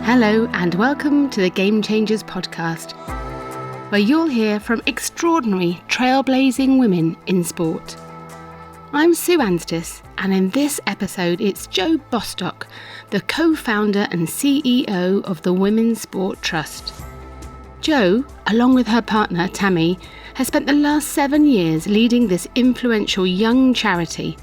Hello and welcome to the Game Changers podcast, where you'll hear from extraordinary trailblazing women in sport. I'm Sue Anstis, and in this episode it's Jo Bostock, the co-founder and CEO of the Women's Sport Trust. Jo, along with her partner Tammy, has spent the last 7 years leading this influential young charity,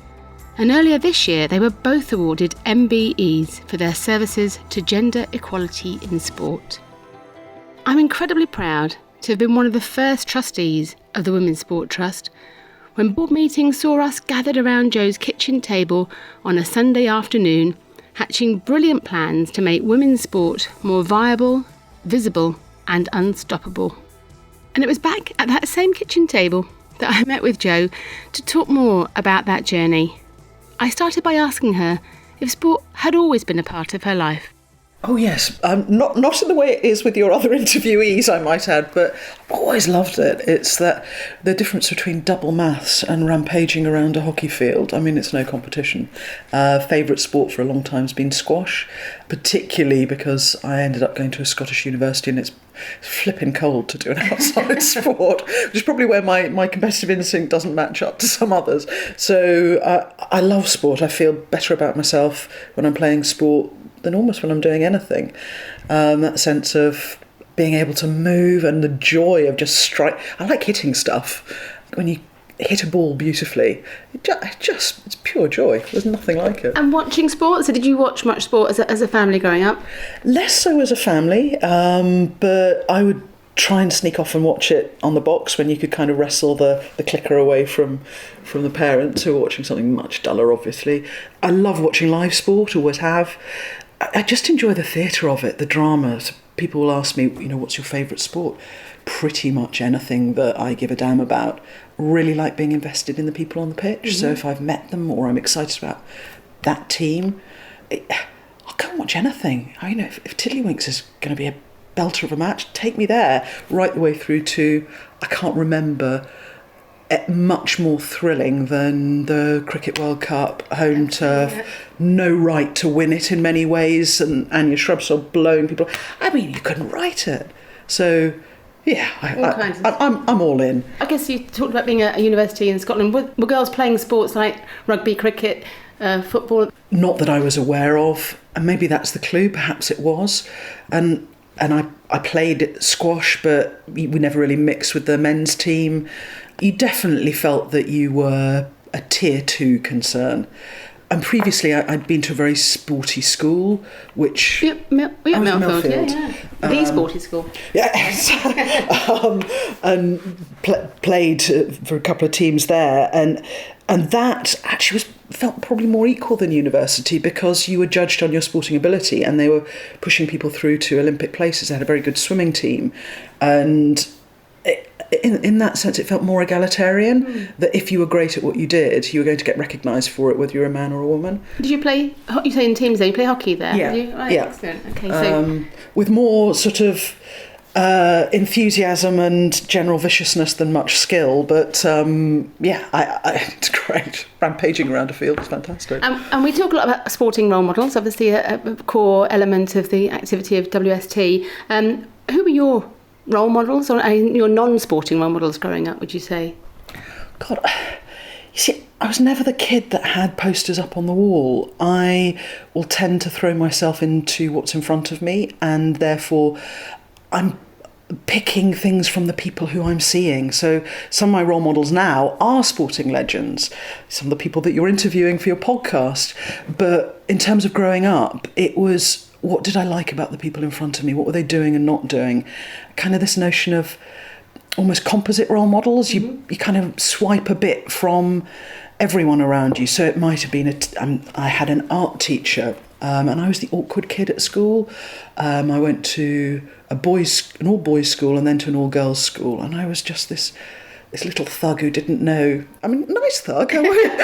and earlier this year they were both awarded MBEs for their services to gender equality in sport. I'm incredibly proud to have been one of the first trustees of the Women's Sport Trust when board meetings saw us gathered around Jo's kitchen table on a Sunday afternoon, hatching brilliant plans to make women's sport more viable, visible and unstoppable. And it was back at that same kitchen table that I met with Jo to talk more about that journey. I started by asking her if sport had always been a part of her life. Oh yes, not in the way it is with your other interviewees, I might add, but I've always loved it. It's that the difference between double maths and rampaging around a hockey field. I mean, it's no competition. Favourite sport for a long time has been squash, particularly because I ended up going to a Scottish university and it's flipping cold to do an outside sport, which is probably where my competitive instinct doesn't match up to some others. So I love sport. I feel better about myself when I'm playing sport than almost when I'm doing anything. That sense of being able to move and the joy of just strike. I like hitting stuff. When you hit a ball beautifully, it's pure joy. There's nothing like it. And watching sport, so did you watch much sport as a family growing up? Less so as a family, but I would try and sneak off and watch it on the box when you could kind of wrestle the clicker away from the parents who are watching something much duller, obviously. I love watching live sport, always have. I just enjoy the theatre of it, the drama. So people will ask me, what's your favourite sport? Pretty much anything that I give a damn about. Really like being invested in the people on the pitch. Mm-hmm. So if I've met them or I'm excited about that team, I'll go and watch anything. If Tiddlywinks is going to be a belter of a match, take me there, right the way through to, I can't remember much more thrilling than the Cricket World Cup, home turf, no right to win it in many ways, and your Shrubsole blowing people. I mean, you couldn't write it. So, yeah, I'm all in. I guess you talked about being at a university in Scotland. Were girls playing sports like rugby, cricket, football? Not that I was aware of, and maybe that's the clue. Perhaps it was, and I played squash, but we never really mixed with the men's team. You definitely felt that you were a tier 2 concern. And previously I'd been to a very sporty school, which... Millfield, yeah. The sporty school. Yes. And played for a couple of teams there. And that actually felt probably more equal than university because you were judged on your sporting ability and they were pushing people through to Olympic places. They had a very good swimming team. And in that sense, it felt more egalitarian, that if you were great at what you did, you were going to get recognised for it, whether you're a man or a woman. Did you play, you say in teams though, you play hockey there? Yeah. Did you? Right, yeah. Excellent. Okay, so... with more sort of enthusiasm and general viciousness than much skill, but it's great. Rampaging around a field is fantastic. And we talk a lot about sporting role models, obviously a core element of the activity of WST. Who were your role models, or your non-sporting role models growing up, would you say? God, you see, I was never the kid that had posters up on the wall. I will tend to throw myself into what's in front of me, and therefore I'm picking things from the people who I'm seeing. So some of my role models now are sporting legends, some of the people that you're interviewing for your podcast. But in terms of growing up, it was, what did I like about the people in front of me? What were they doing and not doing? Kind of this notion of almost composite role models. You kind of swipe a bit from everyone around you. So it might have been, I had an art teacher and I was the awkward kid at school. I went to an all-boys school and then to an all-girls school. And I was just this little thug who didn't know. I mean, nice thug. Really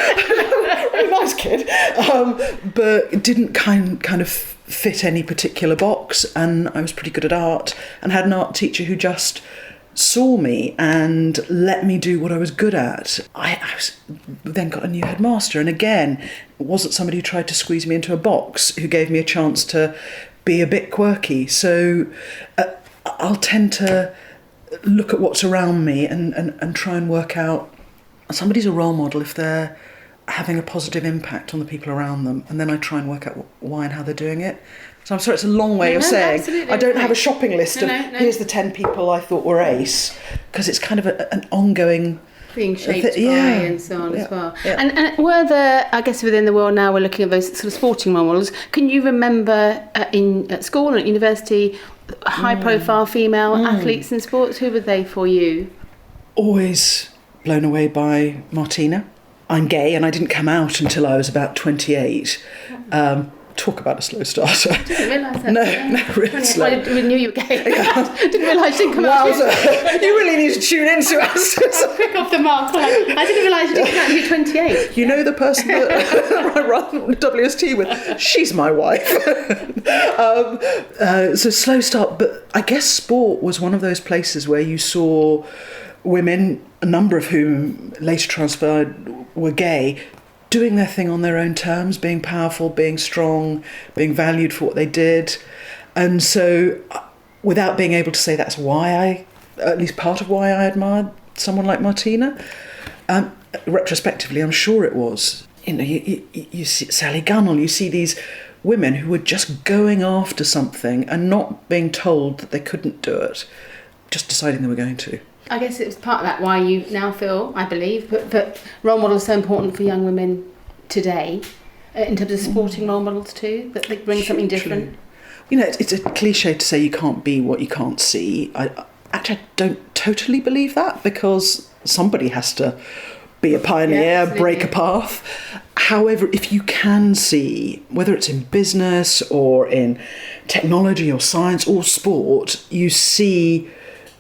nice kid. But didn't kind of fit any particular box. And I was pretty good at art and had an art teacher who just saw me and let me do what I was good at. I then got a new headmaster, and again, it wasn't somebody who tried to squeeze me into a box, who gave me a chance to be a bit quirky. So I'll tend to look at what's around me and try and work out, somebody's a role model if they're having a positive impact on the people around them, and then I try and work out why and how they're doing it. So I'm sorry, it's a long way of saying absolutely. I don't have a shopping list of here's the 10 people I thought were ace, because it's kind of an ongoing... being shaped by and so on as well. Yeah. And were there, I guess within the world now, we're looking at those sort of sporting role models. Can you remember at school and at university, high-profile female athletes in sports? Who were they for you? Always blown away by Martina. I'm gay and I didn't come out until I was about 28. Talk about a slow starter. I didn't realise that. No, really slow. I knew you were gay. Didn't realise you didn't come out. You really need to tune into us. Quick off the mark. I didn't realise you didn't come out until 28. You know the person that I run WST with? She's my wife. So slow start, but I guess sport was one of those places where you saw women, a number of whom later transpired were gay, doing their thing on their own terms, being powerful, being strong, being valued for what they did. And so without being able to say that's why at least part of why I admired someone like Martina, retrospectively, I'm sure it was. You know, you see Sally Gunnell, you see these women who were just going after something and not being told that they couldn't do it, just deciding they were going to. I guess it was part of that why you now feel, I believe, but role models are so important for young women today, in terms of sporting role models too, that they bring something different. You know, it's a cliche to say you can't be what you can't see. I don't totally believe that, because somebody has to be a pioneer, break a path. However, if you can see, whether it's in business or in technology or science or sport, you see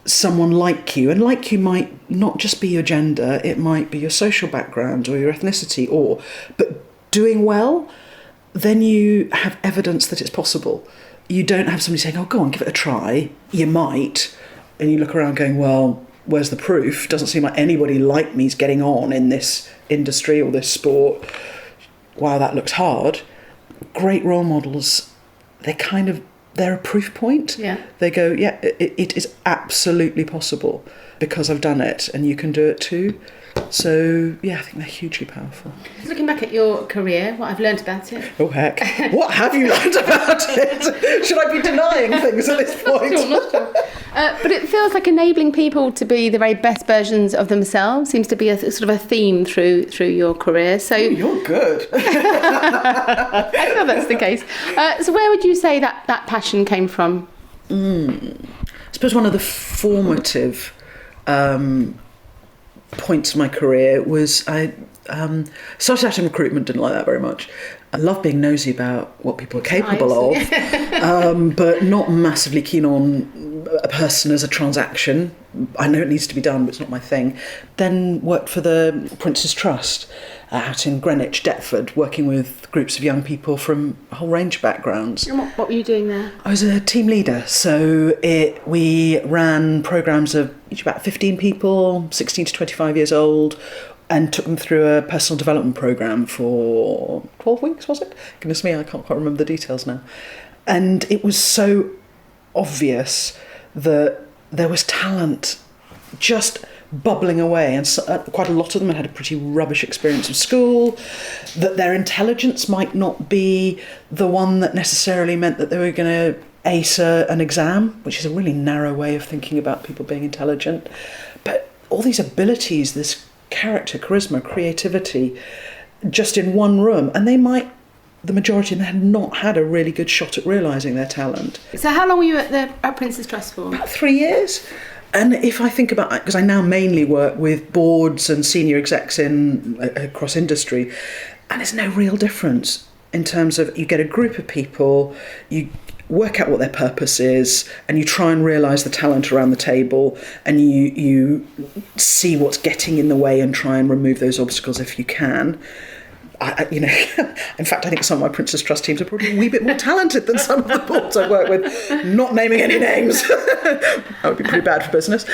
someone like you, and like you might not just be your gender, it might be your social background or your ethnicity, but doing well, then you have evidence that it's possible. You don't have somebody saying, oh, go on, give it a try, you might, and you look around going, well, where's the proof? Doesn't seem like anybody like me is getting on in this industry or this sport. Wow, that looks hard. Great role models, they're a proof point. Yeah. They go, yeah, it is absolutely possible because I've done it and you can do it too. So, yeah, I think they're hugely powerful. Looking back at your career, what I've learned about it. Oh, heck. What have you learned about it? Should I be denying things at this point? Not sure. But it feels like enabling people to be the very best versions of themselves seems to be a sort of a theme through your career. So you're good. I know that's the case. So where would you say that passion came from? I suppose one of the formative points of my career was I started out in recruitment, didn't like that very much. I love being nosy about what people are capable of, but not massively keen on a person as a transaction. I know it needs to be done, but it's not my thing. Then worked for the Prince's Trust out in Greenwich, Deptford, working with groups of young people from a whole range of backgrounds. And what were you doing there? I was a team leader, so we ran programmes of each about 15 people, 16 to 25 years old, and took them through a personal development programme for 12 weeks, was it? Goodness me, I can't quite remember the details now. And it was so obvious that there was talent just bubbling away, and quite a lot of them had a pretty rubbish experience of school, that their intelligence might not be the one that necessarily meant that they were going to ace an exam, which is a really narrow way of thinking about people being intelligent. But all these abilities, this character, charisma, creativity, just in one room, and the majority of them had not had a really good shot at realising their talent. So how long were you at Prince's Trust for? About 3 years. And if I think about, because I now mainly work with boards and senior execs across industry, and there's no real difference in terms of you get a group of people, you work out what their purpose is, and you try and realise the talent around the table, and you see what's getting in the way and try and remove those obstacles if you can. In fact, I think some of my Prince's Trust teams are probably a wee bit more talented than some of the boards I work with. Not naming any names. That would be pretty bad for business.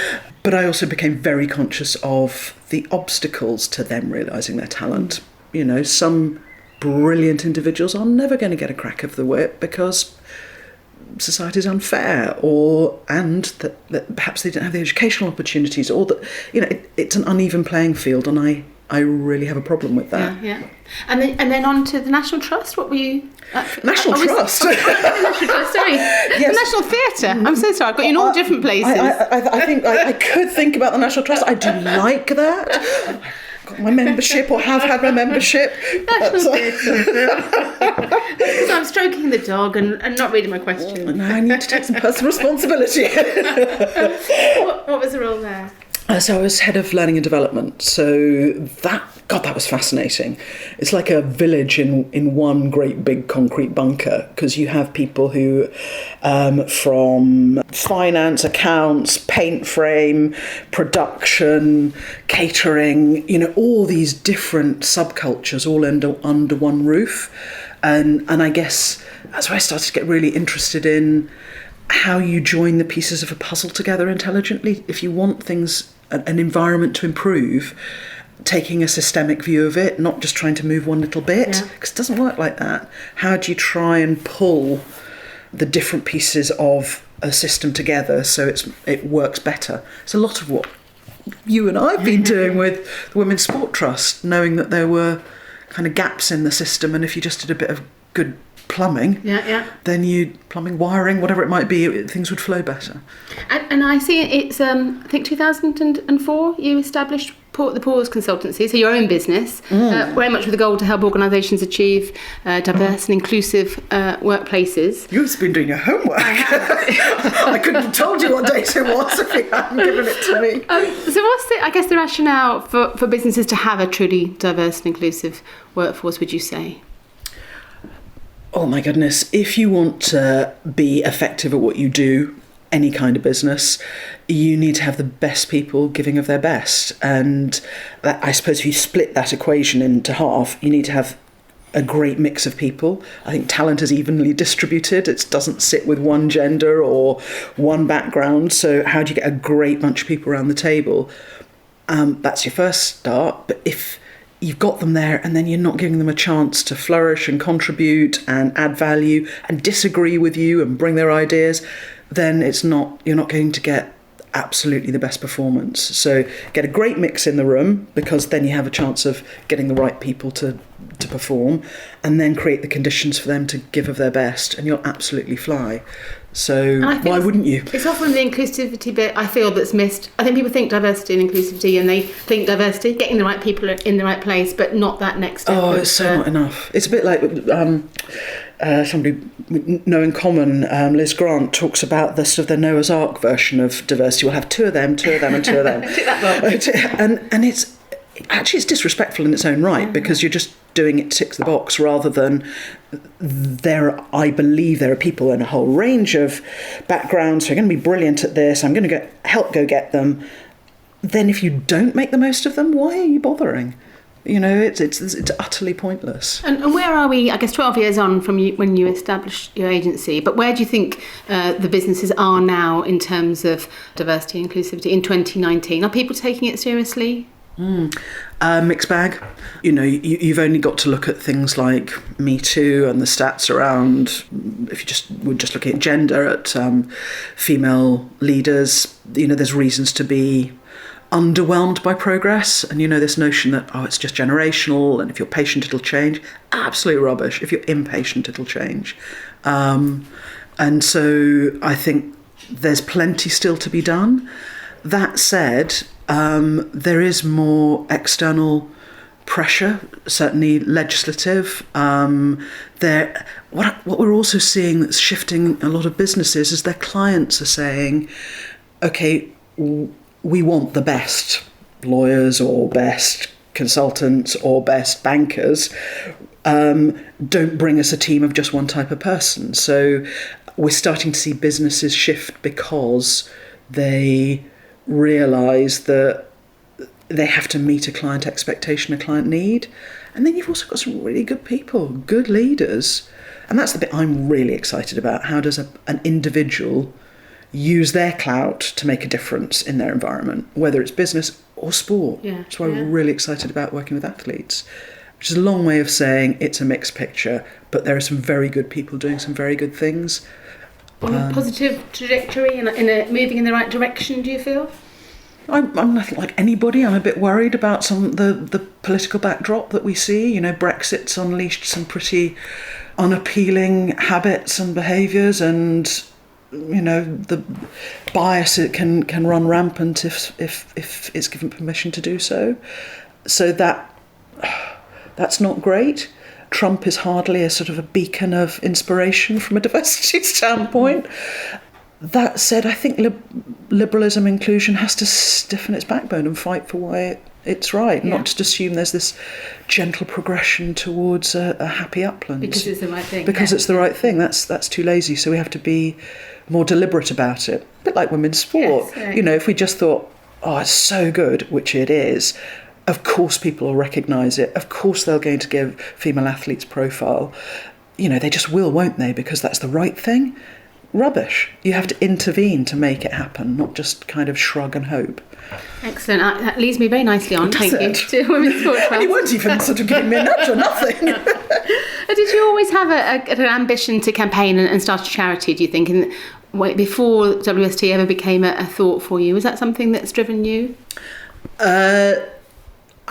But I also became very conscious of the obstacles to them realising their talent. You know, some brilliant individuals are never going to get a crack of the whip because society is unfair, and that perhaps they don't have the educational opportunities, or that it's an uneven playing field, and I really have a problem with that. Yeah. And then on to the National Trust. What were you? National Trust. National Trust. Sorry. Yes. The National Theatre. I'm so sorry. I've got you in all different places. I think I could think about the National Trust. I do like that. I've got my membership, or have had my membership. National Theatre. So I'm stroking the dog and not reading my question. No, I need to take some personal responsibility. What was the role there? So I was head of learning and development. So that was fascinating. It's like a village in one great big concrete bunker, because you have people who, from finance, accounts, paint frame, production, catering, all these different subcultures all under one roof. And I guess that's where I started to get really interested in how you join the pieces of a puzzle together intelligently. If you want an environment to improve, taking a systemic view of it, not just trying to move one little bit, because it doesn't work like that. How do you try and pull the different pieces of a system together so it works better? It's a lot of what you and I have been doing with the Women's Sport Trust, knowing that there were kind of gaps in the system, and if you just did a bit of good plumbing, then plumbing, wiring, whatever it might be, things would flow better. And I see it's I think 2004 you established the Pause Consultancy, so your own business, very much with the goal to help organisations achieve diverse and inclusive workplaces. You've been doing your homework. I couldn't have told you what date it was if you hadn't given it to me. So what's the rationale for businesses to have a truly diverse and inclusive workforce, would you say? Oh my goodness, if you want to be effective at what you do, any kind of business, you need to have the best people giving of their best. And that, I suppose if you split that equation into half, you need to have a great mix of people. I think talent is evenly distributed. It doesn't sit with one gender or one background. So how do you get a great bunch of people around the table? That's your first start. But if you've got them there and then you're not giving them a chance to flourish and contribute and add value and disagree with you and bring their ideas, then you're not going to get absolutely the best performance. So get a great mix in the room, because then you have a chance of getting the right people to perform, and then create the conditions for them to give of their best, and you'll absolutely fly. So why wouldn't you? It's often the inclusivity bit, I feel, that's missed. I think people think diversity and inclusivity, and they think diversity, getting the right people in the right place, but not that next step. Oh, it's so not enough. It's a bit like somebody we know in common, Liz Grant, talks about the sort of the Noah's Ark version of diversity. We'll have two of them, and two of them. And it's disrespectful in its own right, because you're just doing it to tick the box, rather than I believe there are people in a whole range of backgrounds who are going to be brilliant at this. I'm going to help go get them. Then if you don't make the most of them, why are you bothering? It's utterly pointless. And where are we, I guess, 12 years on from when you established your agency, but where do you think the businesses are now in terms of diversity and inclusivity in 2019? Are people taking it seriously? Mixed bag. You've only got to look at things like Me Too and the stats around, if we're just looking at gender, at female leaders, there's reasons to be underwhelmed by progress. And this notion that, it's just generational, and if you're patient it'll change. Absolute rubbish. If you're impatient it'll change. And so I think there's plenty still to be done. That said, there is more external pressure, certainly legislative. What we're also seeing that's shifting a lot of businesses is their clients are saying, okay, we want the best lawyers or best consultants or best bankers. Don't bring us a team of just one type of person. So we're starting to see businesses shift because they realise that they have to meet a client expectation, a client need. And then you've also got some really good people, good leaders. And that's the bit I'm really excited about. How does an individual use their clout to make a difference in their environment, whether it's business or sport? That's why we're really excited about working with athletes, which is a long way of saying it's a mixed picture, but there are some very good people doing some very good things. on a positive trajectory and moving in the right direction, do you feel? I'm nothing like anybody. I'm a bit worried about the political backdrop that we see. Brexit's unleashed some pretty unappealing habits and behaviours, and the bias it can run rampant if it's given permission to do so. So that's not great. Trump is hardly a sort of a beacon of inspiration from a diversity standpoint. That said, I think liberalism inclusion has to stiffen its backbone and fight for why it's right, not just assume there's this gentle progression towards a happy upland. Because it's the right thing. Because it's the right thing. That's too lazy. So we have to be more deliberate about it. A bit like women's sport. Yes, if we just thought, oh, it's so good, which it is, of course people will recognise it. Of course they're going to give female athletes profile. They just will, won't they? Because that's the right thing. Rubbish. You have to intervene to make it happen, not just kind of shrug and hope. Excellent. That leads me very nicely on, thank you, to Women's Sport Trust. And you weren't even sort of giving me a nudge or nothing. Did you always have an ambition to campaign and start a charity, do you think, before WST ever became a thought for you? Was that something that's driven you?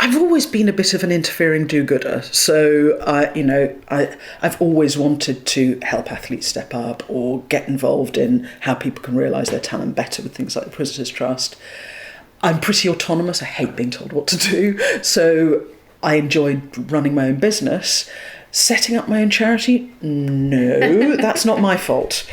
I've always been a bit of an interfering do-gooder, so I've always wanted to help athletes step up or get involved in how people can realise their talent better with things like the Prisoners Trust. I'm pretty autonomous. I hate being told what to do, so I enjoyed running my own business. Setting up my own charity? No, that's not my fault.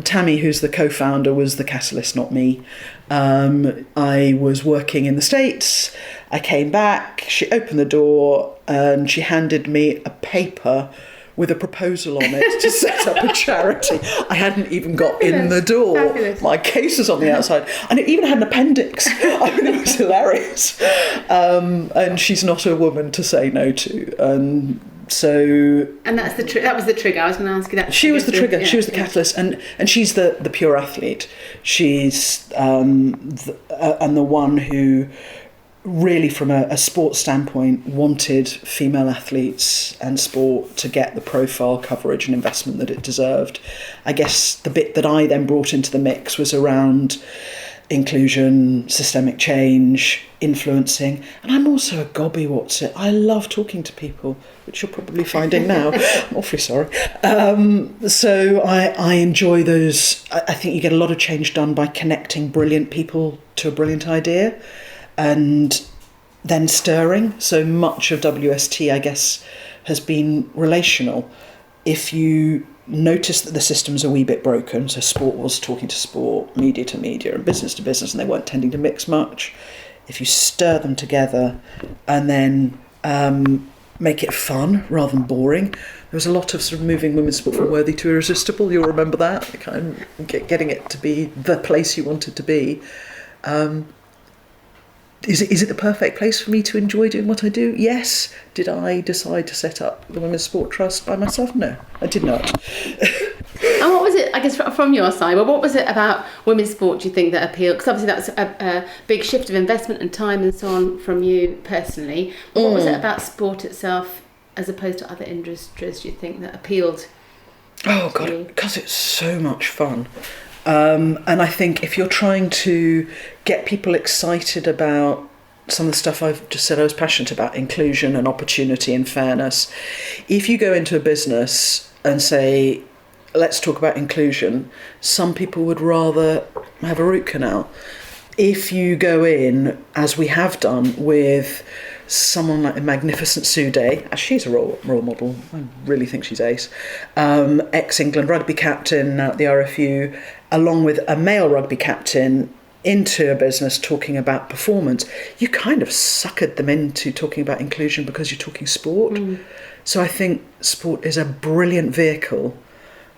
Tammy, who's the co-founder, was the catalyst, not me. I was working in the States. I came back, she opened the door and she handed me a paper with a proposal on it to set up a charity. I hadn't even got in the door. Fabulous. My case was on the outside. And it even had an appendix. It was hilarious. And she's not a woman to say no to. And that's that was the trigger. I was going to ask you that. She was the trigger. She was the catalyst, and she's the pure athlete. She's the one who really, from a sports standpoint, wanted female athletes and sport to get the profile, coverage and investment that it deserved. I guess the bit that I then brought into the mix was around inclusion, systemic change, influencing. And I'm also a gobby-what's-it. I love talking to people, which you're probably finding now. I'm awfully sorry. So I enjoy those. I think you get a lot of change done by connecting brilliant people to a brilliant idea and then stirring. So much of WST, I guess, has been relational. If you notice that the system's a wee bit broken, so sport was talking to sport, media to media, and business to business, and they weren't tending to mix much. If you stir them together and then make it fun rather than boring, there was a lot of sort of moving women's sport from worthy to irresistible. You'll remember that, kind of getting it to be the place you wanted to be. Is it the perfect place for me to enjoy doing what I do? Yes. Did I decide to set up the Women's Sport Trust by myself? No, I did not. And what was it, I guess, from your side, what was it about women's sport, do you think, that appealed? Because obviously that was a big shift of investment and time and so on from you personally. But what was it about sport itself, as opposed to other industries, do you think, that appealed? Oh, God, because it's so much fun. And I think if you're trying to get people excited about some of the stuff I've just said I was passionate about, inclusion and opportunity and fairness, if you go into a business and say, let's talk about inclusion, some people would rather have a root canal. If you go in, as we have done, with someone like the magnificent Sue Day, she's a role model, I really think she's ace, ex-England rugby captain at the RFU, along with a male rugby captain, into a business talking about performance, you kind of suckered them into talking about inclusion because you're talking sport. So I think sport is a brilliant vehicle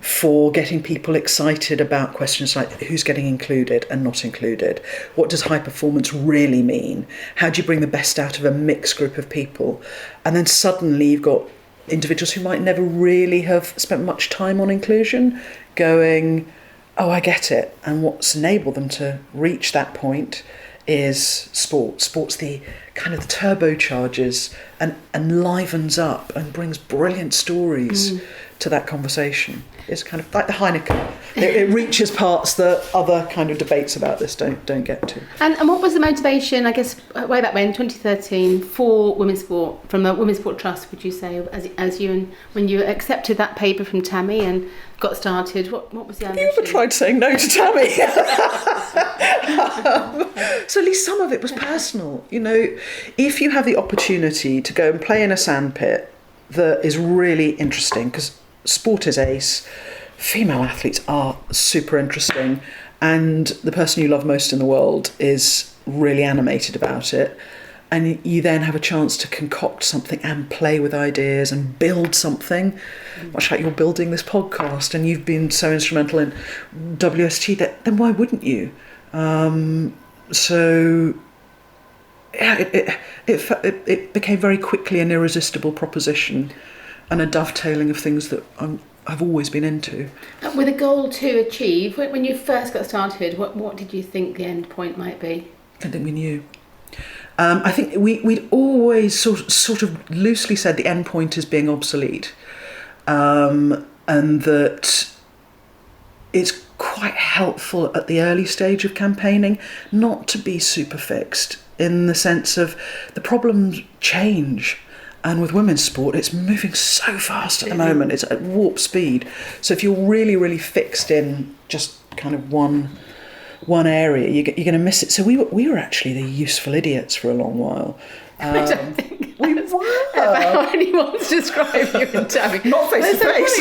for getting people excited about questions like who's getting included and not included. What does high performance really mean? How do you bring the best out of a mixed group of people? And then suddenly you've got individuals who might never really have spent much time on inclusion going, oh, I get it. And what's enabled them to reach that point is sport. Sport's the kind of turbocharges and livens up and brings brilliant stories to that conversation. It's kind of like the Heineken. It reaches parts that other kind of debates about this don't get to. And what was the motivation, I guess, way back when, 2013, for women's sport, from the Women's Sport Trust, would you say, as you, and when you accepted that paper from Tammy and got started, what was the ambition? Have you ever tried saying no to Tammy? So at least some of it was personal. You know, if you have the opportunity to go and play in a sandpit that is really interesting, because sport is ace, female athletes are super interesting, and the person you love most in the world is really animated about it, and you then have a chance to concoct something and play with ideas and build something, much like you're building this podcast, and you've been so instrumental in WST, then why wouldn't you? So yeah, it became very quickly an irresistible proposition and a dovetailing of things that I've always been into. With a goal to achieve, when you first got started, what did you think the end point might be? I think we knew. I think we'd always sort of loosely said the end point is being obsolete, and that it's quite helpful at the early stage of campaigning not to be super fixed, in the sense of the problems change. And with women's sport, it's moving so fast at the moment. It's at warp speed. So if you're really, really fixed in just kind of one area, you're going to miss it. So we were actually the useful idiots for a long while. I don't think we that's were. ever how anyone's described you and Tammy. Not face to face.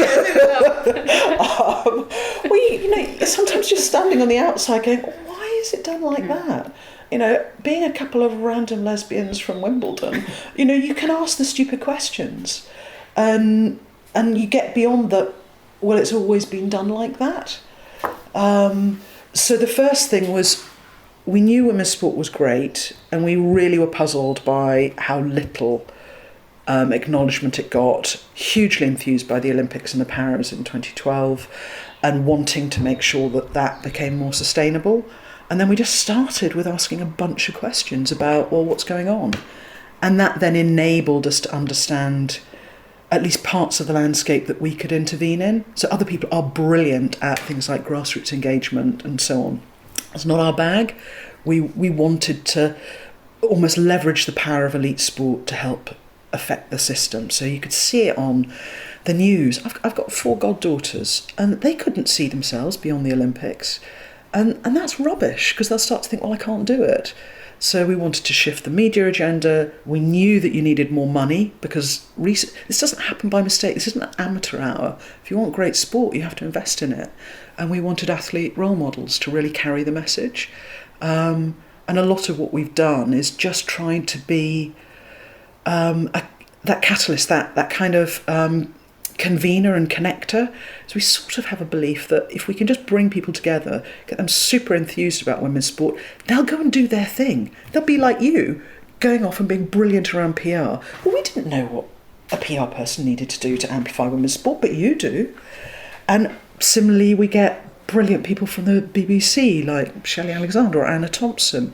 Sometimes just standing on the outside going, why is it done like that? You know, being a couple of random lesbians from Wimbledon, you know, you can ask the stupid questions, and you get beyond that. Well, it's always been done like that. So the first thing was, we knew women's sport was great, and we really were puzzled by how little acknowledgement it got. Hugely enthused by the Olympics and the Paras in 2012, and wanting to make sure that became more sustainable. And then we just started with asking a bunch of questions about, well, what's going on? And that then enabled us to understand at least parts of the landscape that we could intervene in. So other people are brilliant at things like grassroots engagement and so on. It's not our bag. We wanted to almost leverage the power of elite sport to help affect the system. So you could see it on the news. I've got 4 goddaughters, and they couldn't see themselves beyond the Olympics. And that's rubbish, because they'll start to think, well, I can't do it. So we wanted to shift the media agenda. We knew that you needed more money, because this doesn't happen by mistake. This isn't an amateur hour. If you want great sport, you have to invest in it. And we wanted athlete role models to really carry the message. And a lot of what we've done is just trying to be that catalyst, that kind of convener and connector. So we sort of have a belief that if we can just bring people together, get them super enthused about women's sport, they'll go and do their thing. They'll be like you, going off and being brilliant around PR. Well, we didn't know what a PR person needed to do to amplify women's sport, but you do. And similarly, we get brilliant people from the BBC, like Shelley Alexander or Anna Thompson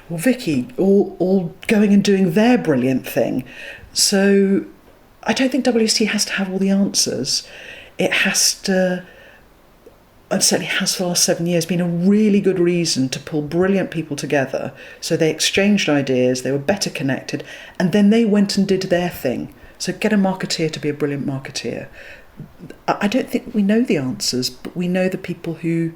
or Vicky, all going and doing their brilliant thing. So I don't think WST has to have all the answers. It has to, and certainly has for the last 7 years, been a really good reason to pull brilliant people together. So they exchanged ideas, they were better connected, and then they went and did their thing. So get a marketeer to be a brilliant marketeer. I don't think we know the answers, but we know the people who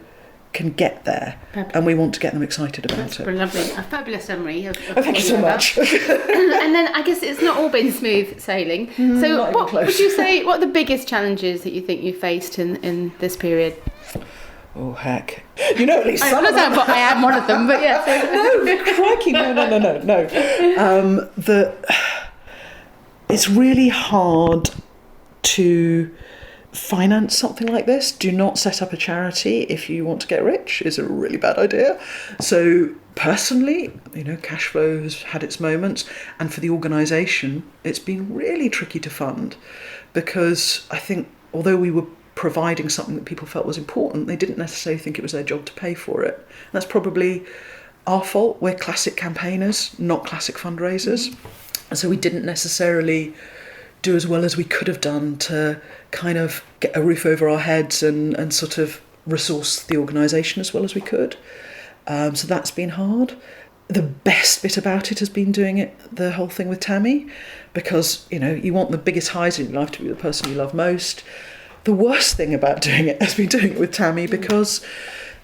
can get there, and we want to get them excited about That's it. lovely. A fabulous summary. Thank you so much. And then I guess it's not all been smooth sailing. So what would you say, what are the biggest challenges that you think you faced in this period? Oh, heck. You know, at least some I of them. I am one of them, but yeah. No, crikey, no. It's really hard to finance something like this. Do not set up a charity if you want to get rich. It's a really bad idea. So personally, cash flow has had its moments, and for the organisation, it's been really tricky to fund, because I think although we were providing something that people felt was important, they didn't necessarily think it was their job to pay for it. And that's probably our fault. We're classic campaigners, not classic fundraisers. And so we didn't necessarily do as well as we could have done to kind of get a roof over our heads and sort of resource the organisation as well as we could. So that's been hard. The best bit about it has been doing it, the whole thing with Tammy, because, you know, you want the biggest highs in your life to be the person you love most. The worst thing about doing it has been doing it with Tammy, because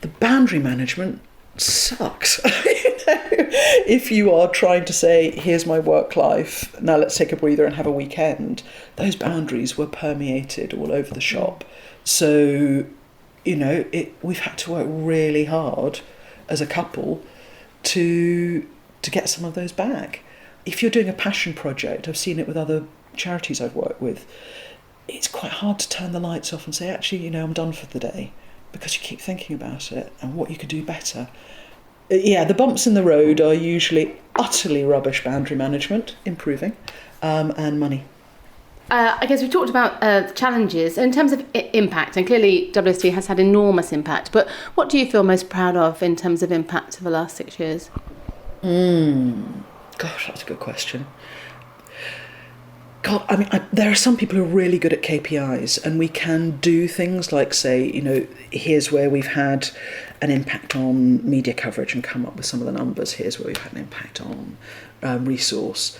the boundary management sucks. If you are trying to say, here's my work life, now let's take a breather and have a weekend, those boundaries were permeated all over the shop. So, you know, we've had to work really hard as a couple to get some of those back. If you're doing a passion project, I've seen it with other charities I've worked with, it's quite hard to turn the lights off and say, actually, you know, I'm done for the day, because you keep thinking about it and what you could do better. Yeah, the bumps in the road are usually utterly rubbish boundary management, improving, and money. I guess we've talked about challenges in terms of impact, and clearly WST has had enormous impact, but what do you feel most proud of in terms of impact of the last 6 years? Gosh, that's a good question. God, I mean, there are some people who are really good at KPIs, and we can do things like say, you know, here's where we've had an impact on media coverage and come up with some of the numbers. Here's where we've had an impact on resource.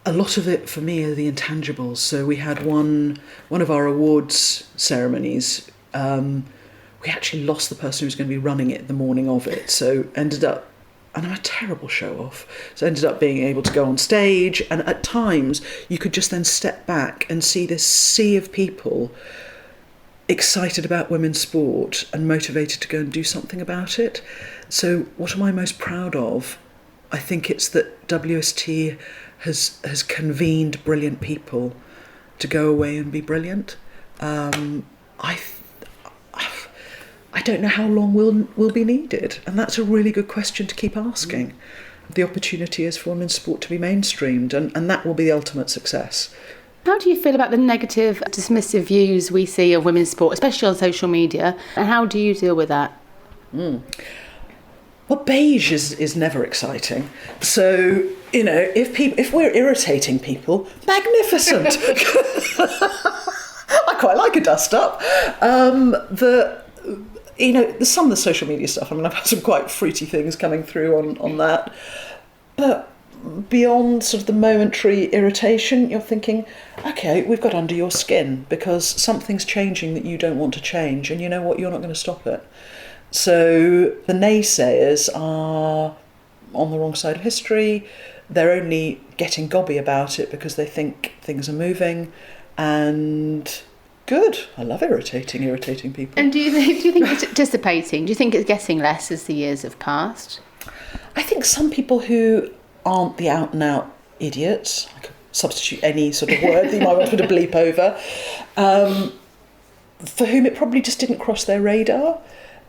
A lot of it for me are the intangibles. So we had one of our awards ceremonies. We actually lost the person who was going to be running it the morning of it. So ended up, and I'm a terrible show off, so ended up being able to go on stage, and at times you could just then step back and see this sea of people excited about women's sport and motivated to go and do something about it. So what am I most proud of? I think it's that WST has convened brilliant people to go away and be brilliant. I don't know how long will be needed, and that's a really good question to keep asking. The opportunity is for women's sport to be mainstreamed, and that will be the ultimate success. How do you feel about the negative, dismissive views we see of women's sport, especially on social media, and how do you deal with that? Well, beige is never exciting. So, you know, if we're irritating people, magnificent. I quite like a dust up. You know, some of the social media stuff, I mean, I've had some quite fruity things coming through on that. But beyond sort of the momentary irritation, you're thinking, okay, we've got under your skin because something's changing that you don't want to change, and you know what, you're not going to stop it. So the naysayers are on the wrong side of history. They're only getting gobby about it because they think things are moving, and good. I love irritating people. And do you think it's dissipating? Do you think it's getting less as the years have passed? I think some people who aren't the out and out idiots, I could substitute any sort of word that you might want to bleep over, for whom it probably just didn't cross their radar,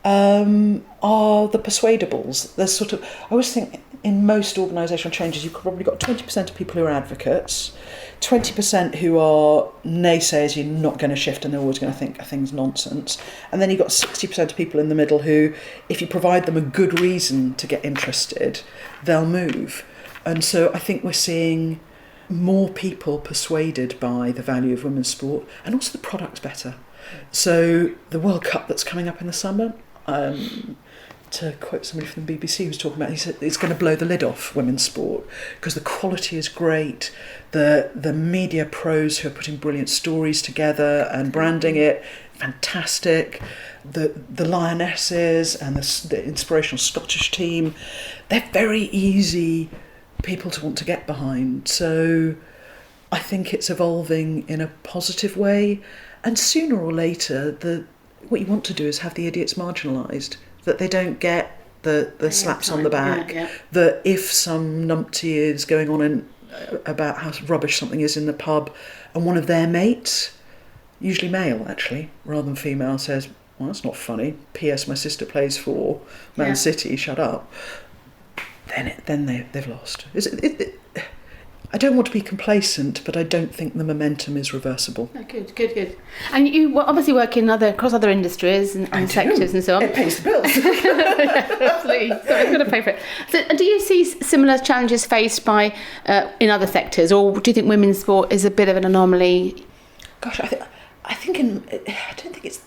are the persuadables. There's sort of, I always think in most organisational changes you've probably got 20% of people who are advocates, 20% who are naysayers, you're not going to shift and they're always going to think a thing's nonsense, and then you've got 60% of people in the middle who, if you provide them a good reason to get interested, they'll move. And so I think we're seeing more people persuaded by the value of women's sport, and also the product's better. So the World Cup that's coming up in the summer, to quote somebody from the BBC who was talking about, he said it's going to blow the lid off women's sport because the quality is great. The media pros who are putting brilliant stories together and branding it, fantastic. The Lionesses and the inspirational Scottish team, they're very easy people to want to get behind. So I think it's evolving in a positive way, and sooner or later what you want to do is have the idiots marginalised, that they don't get the slaps on the back, that if some numpty is going on about how rubbish something is in the pub and one of their mates, usually male actually, rather than female, says, well, that's not funny, P.S. my sister plays for Man City, shut up, then they've lost. I don't want to be complacent, but I don't think the momentum is reversible. Oh, good. And you obviously work across other industries and sectors and so on. It pays the bills. Yeah, absolutely. So it's got to pay for it. So, do you see similar challenges faced by in other sectors, or do you think women's sport is a bit of an anomaly? Gosh, I don't think it's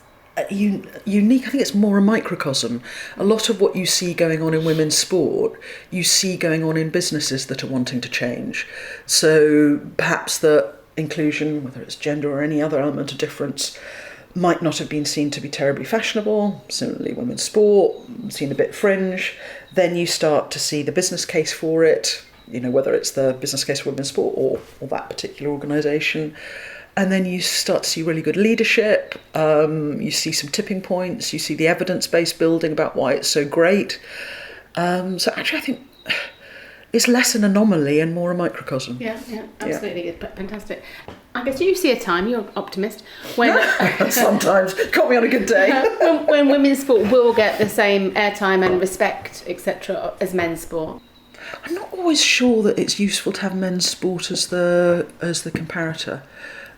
unique. I think it's more a microcosm. A lot of what you see going on in women's sport, you see going on in businesses that are wanting to change. So perhaps the inclusion, whether it's gender or any other element of difference, might not have been seen to be terribly fashionable. Similarly, women's sport, seen a bit fringe. Then you start to see the business case for it, whether it's the business case for women's sport or that particular organisation. And then you start to see really good leadership, you see some tipping points, you see the evidence-based building about why it's so great. So actually I think it's less an anomaly and more a microcosm. Yeah, absolutely. Yeah. Fantastic. I guess you see a time, you're an optimist, when sometimes, caught me on a good day. when women's sport will get the same airtime and respect, etc., as men's sport. I'm not always sure that it's useful to have men's sport as the comparator.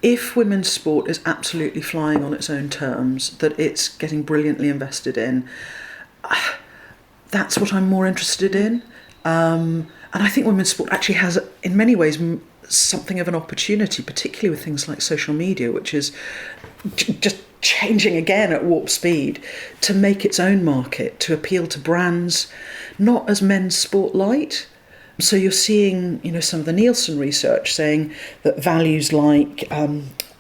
If women's sport is absolutely flying on its own terms, that it's getting brilliantly invested in, that's what I'm more interested in. And I think women's sport actually has, in many ways, something of an opportunity, particularly with things like social media, which is just changing again at warp speed, to make its own market, to appeal to brands, not as men's sport light. So you're seeing, some of the Nielsen research saying that values like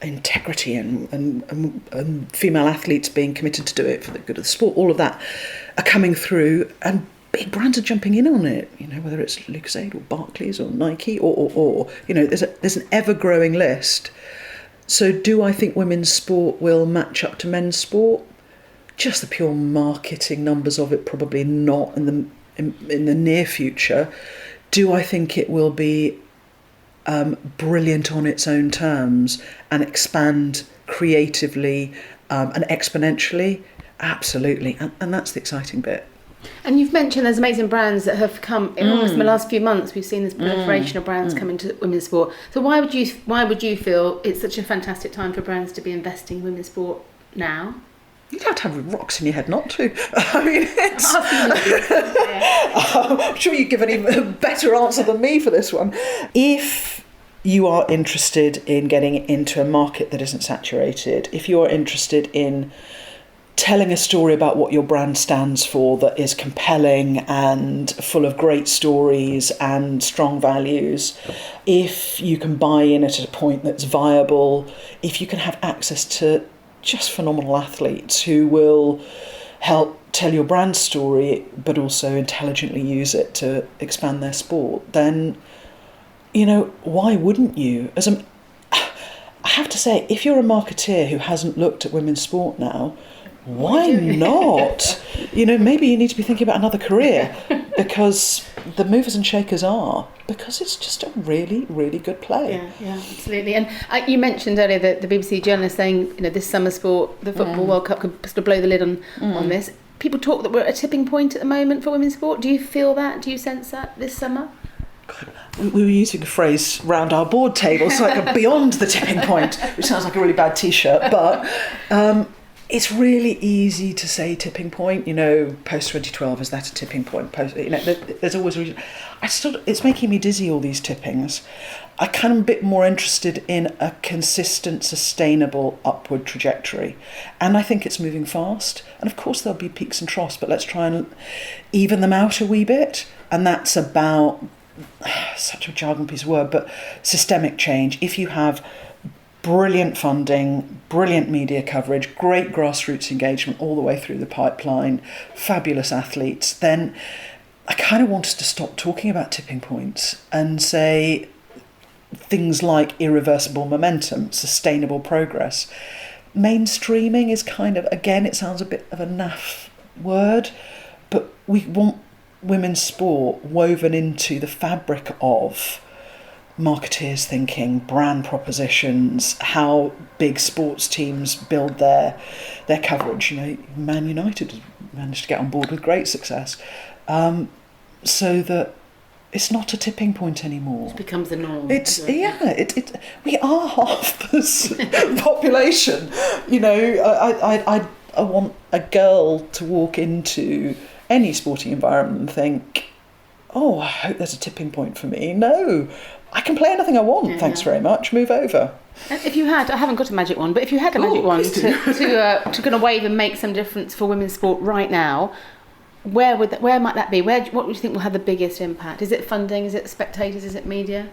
integrity and female athletes being committed to do it for the good of the sport, all of that are coming through, and big brands are jumping in on it. Whether it's Lucozade or Barclays or Nike or there's an ever-growing list. So do I think women's sport will match up to men's sport? Just the pure marketing numbers of it, probably not in the near future. Do I think it will be brilliant on its own terms and expand creatively and exponentially? Absolutely. And that's the exciting bit. And you've mentioned there's amazing brands that have come in almost in the last few months. We've seen this proliferation of brands come into women's sport. So why would you feel it's such a fantastic time for brands to be investing in women's sport now? You'd have to have rocks in your head not to. I mean, I'm sure you'd give an even better answer than me for this one. If you are interested in getting into a market that isn't saturated, if you are interested in telling a story about what your brand stands for that is compelling and full of great stories and strong values, if you can buy in at a point that's viable, if you can have access to just phenomenal athletes who will help tell your brand story but also intelligently use it to expand their sport, then why wouldn't you? I have to say, if you're a marketeer who hasn't looked at women's sport now, why not? Maybe you need to be thinking about another career, because the movers and shakers because it's just a really, really good play. Yeah, absolutely. And you mentioned earlier that the BBC journalist saying, this summer sport, the Football World Cup could sort of blow the lid on this. People talk that we're at a tipping point at the moment for women's sport. Do you feel that? Do you sense that this summer? We were using a phrase round our board table, so like beyond the tipping point, which sounds like a really bad T-shirt, but it's really easy to say tipping point. Post 2012, is that a tipping point? There's always a reason. It's making me dizzy, all these tippings. I kind of a bit more interested in a consistent, sustainable upward trajectory, and I think it's moving fast. And of course there'll be peaks and troughs, but let's try and even them out a wee bit. And that's about such a jargon piece of word, but systemic change. If you have brilliant funding, brilliant media coverage, great grassroots engagement all the way through the pipeline, fabulous athletes, then I kind of want us to stop talking about tipping points and say things like irreversible momentum, sustainable progress. Mainstreaming is kind of, again, it sounds a bit of a naff word, but we want women's sport woven into the fabric of marketeers thinking, brand propositions, how big sports teams build their coverage. Man United managed to get on board with great success, so that it's not a tipping point anymore. It becomes the norm. We are half this population. You know, I want a girl to walk into any sporting environment and think, oh, I hope there's a tipping point for me. No, I can play anything I want. Thanks very much. Move over. If you had, I haven't got a magic wand, but if you had a magic wand to kind of wave and make some difference for women's sport right now, where might that be? What would you think will have the biggest impact? Is it funding? Is it spectators? Is it media?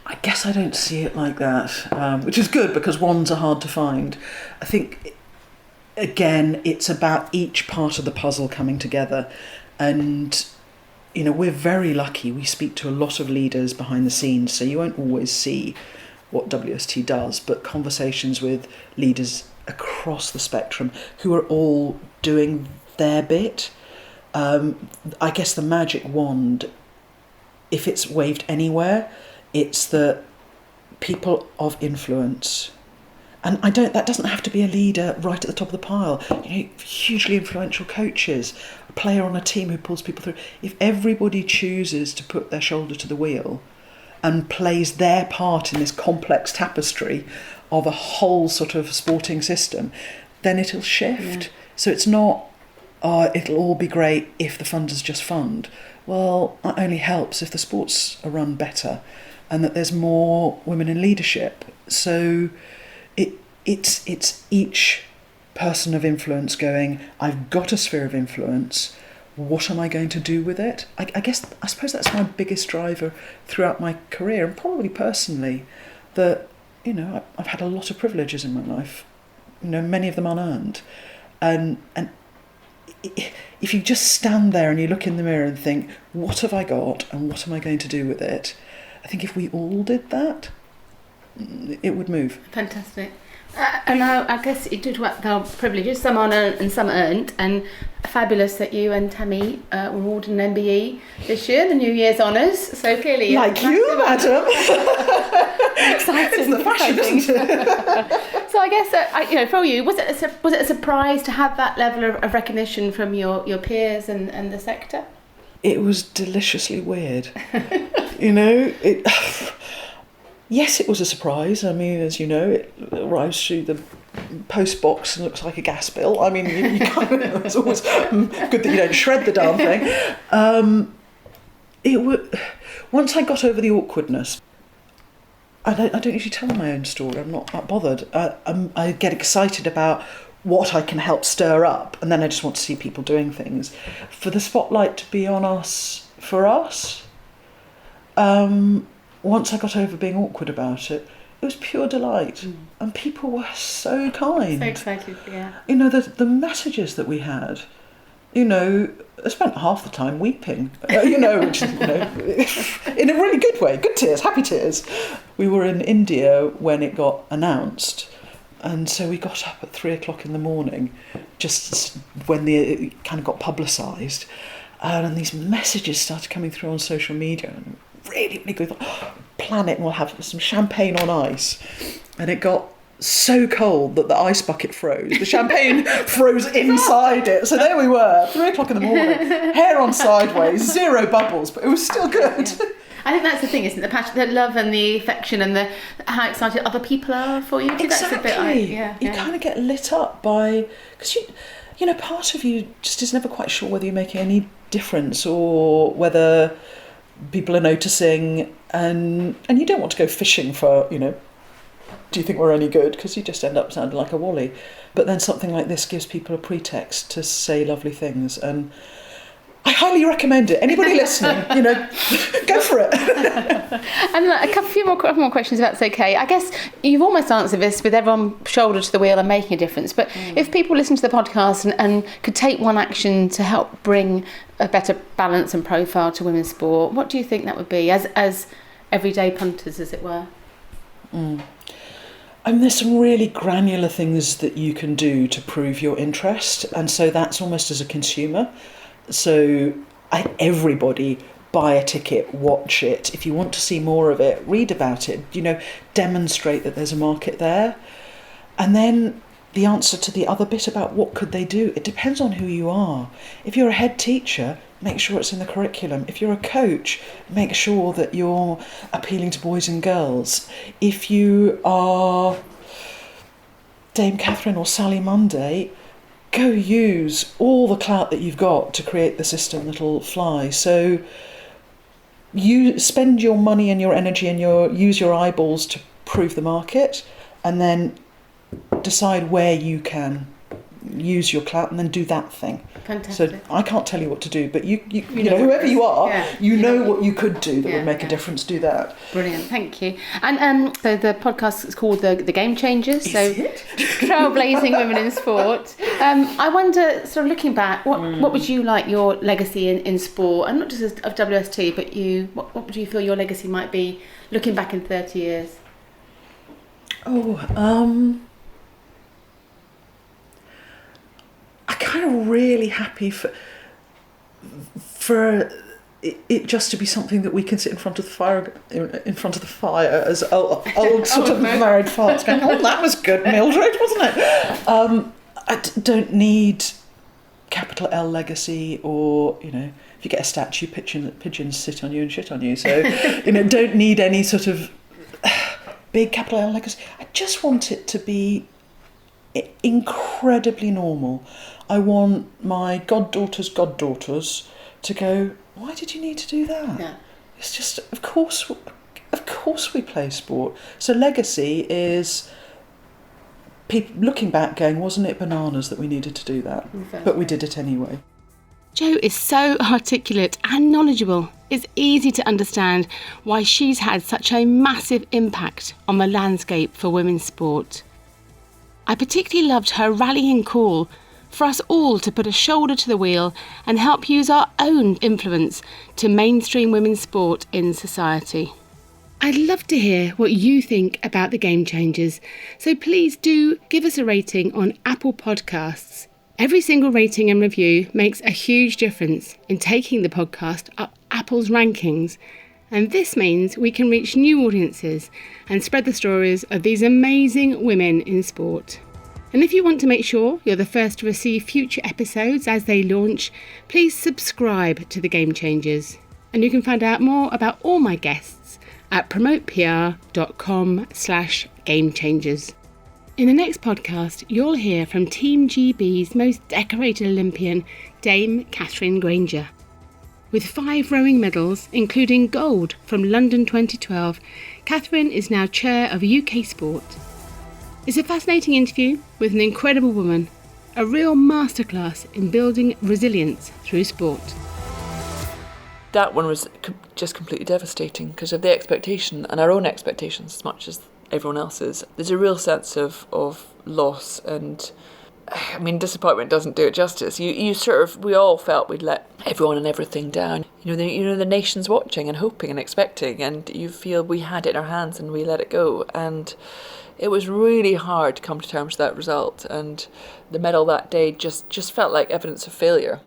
I guess I don't see it like that, which is good because wands are hard to find. I think, again, it's about each part of the puzzle coming together. And, you know, we're very lucky. We speak to a lot of leaders behind the scenes, so you won't always see what WST does, but conversations with leaders across the spectrum who are all doing their bit. I guess the magic wand, if it's waved anywhere, it's that people of influence, and that doesn't have to be a leader right at the top of the pile. You know, hugely influential coaches, a player on a team who pulls people through. If everybody chooses to put their shoulder to the wheel and plays their part in this complex tapestry of a whole sort of sporting system, then it'll shift. Yeah. So it's not, it'll all be great if the funders just fund. Well, that only helps if the sports are run better and that there's more women in leadership. So it's each person of influence going, I've got a sphere of influence, what am I going to do with it? I suppose that's my biggest driver throughout my career, and probably personally, that, you know, I've had a lot of privileges in my life, you know, many of them unearned, and if you just stand there and you look in the mirror and think, what have I got and what am I going to do with it? I think if we all did that, it would move. Fantastic. And I guess you talked about our privileges, some unearned and some earned, and fabulous that you and Tammy were awarded an MBE this year, the New Year's Honours. So clearly, like you, madam. Exciting. It's the fashion, isn't it? So I guess for you, was it a surprise to have that level of recognition from your peers and the sector? It was deliciously weird. You know, yes, it was a surprise. I mean, as you know, it arrives through the post box and looks like a gas bill. I mean, you kind of, it's always good that you don't shred the darn thing. Once I got over the awkwardness, I don't usually tell my own story. I'm not that bothered. I get excited about what I can help stir up, and then I just want to see people doing things. For the spotlight to be on us, for us, once I got over being awkward about it, it was pure delight. And people were so kind. So excited, yeah. You know, the messages that we had, you know, I spent half the time weeping, you know, which is, you know, in a really good way, good tears, happy tears. We were in India when it got announced, and so we got up at 3:00 in the morning, just when it kind of got publicised, and these messages started coming through on social media, and really, really good. Plan it and we'll have some champagne on ice. And it got so cold that the ice bucket froze. The champagne froze inside it. So there we were, 3:00 in the morning, hair on sideways, 0 bubbles, but it was still good. Yeah. I think that's the thing, isn't it? The passion, the love and the affection and the how excited other people are for you. Exactly. That's a bit, you kind of get lit up by, because you know, part of you just is never quite sure whether you're making any difference or whether people are noticing, and you don't want to go fishing for, you know, do you think we're any good? Because you just end up sounding like a wally. But then something like this gives people a pretext to say lovely things, and I highly recommend it. Anybody listening, you know, go for it. And a few more questions, if that's okay. I guess you've almost answered this with everyone shoulder to the wheel and making a difference. But if people listen to the podcast and could take one action to help bring a better balance and profile to women's sport, what do you think that would be, as everyday punters, as it were? And there's some really granular things that you can do to prove your interest, and so that's almost as a consumer. So everybody buy a ticket, watch it. If you want to see more of it, read about it, you know, demonstrate that there's a market there. And then the answer to the other bit about what could they do, it depends on who you are. If you're a head teacher, make sure it's in the curriculum. If you're a coach, make sure that you're appealing to boys and girls. If you are Dame Catherine or Sally Monday, go use all the clout that you've got to create the system that'll fly. So you spend your money and your energy and use your eyeballs to prove the market, and then decide where you can use your clout and then do that thing. Fantastic. So I can't tell you what to do, but you know whoever you are, you know what you could do that would make a difference. Do that. Brilliant, thank you. And so the podcast is called the Game Changers. Is so it? Trailblazing women in sport. I wonder, sort of looking back, what would you like your legacy in sport, and not just of WST, but what would you feel your legacy might be looking back in 30 years? I kind of really happy for it just to be something that we can sit in front of the fire as old sort of married farts going, oh, that was good, Mildred, wasn't it? I don't need capital L legacy, or if you get a statue, pigeons sit on you and shit on you. So don't need any sort of big capital L legacy. I just want it to be incredibly normal. I want my goddaughter's goddaughters to go, why did you need to do that? Yeah. It's just, of course we play sport. So legacy is people looking back going, wasn't it bananas that we needed to do that? Exactly. But we did it anyway. Jo is so articulate and knowledgeable. It's easy to understand why she's had such a massive impact on the landscape for women's sport. I particularly loved her rallying call for us all to put a shoulder to the wheel and help use our own influence to mainstream women's sport in society. I'd love to hear what you think about the Game Changers, so please do give us a rating on Apple Podcasts. Every single rating and review makes a huge difference in taking the podcast up Apple's rankings, and this means we can reach new audiences and spread the stories of these amazing women in sport. And if you want to make sure you're the first to receive future episodes as they launch, please subscribe to The Game Changers. And you can find out more about all my guests at promotepr.com/gamechangers. In the next podcast, you'll hear from Team GB's most decorated Olympian, Dame Catherine Granger. With 5 rowing medals, including gold from London 2012, Catherine is now chair of UK Sport. It's a fascinating interview with an incredible woman, a real masterclass in building resilience through sport. That one was just completely devastating because of the expectation and our own expectations as much as everyone else's. There's a real sense of loss, and disappointment doesn't do it justice. We all felt we'd let everyone and everything down. The nation's watching and hoping and expecting, and you feel we had it in our hands and we let it go. And it was really hard to come to terms with that result, and the medal that day just felt like evidence of failure.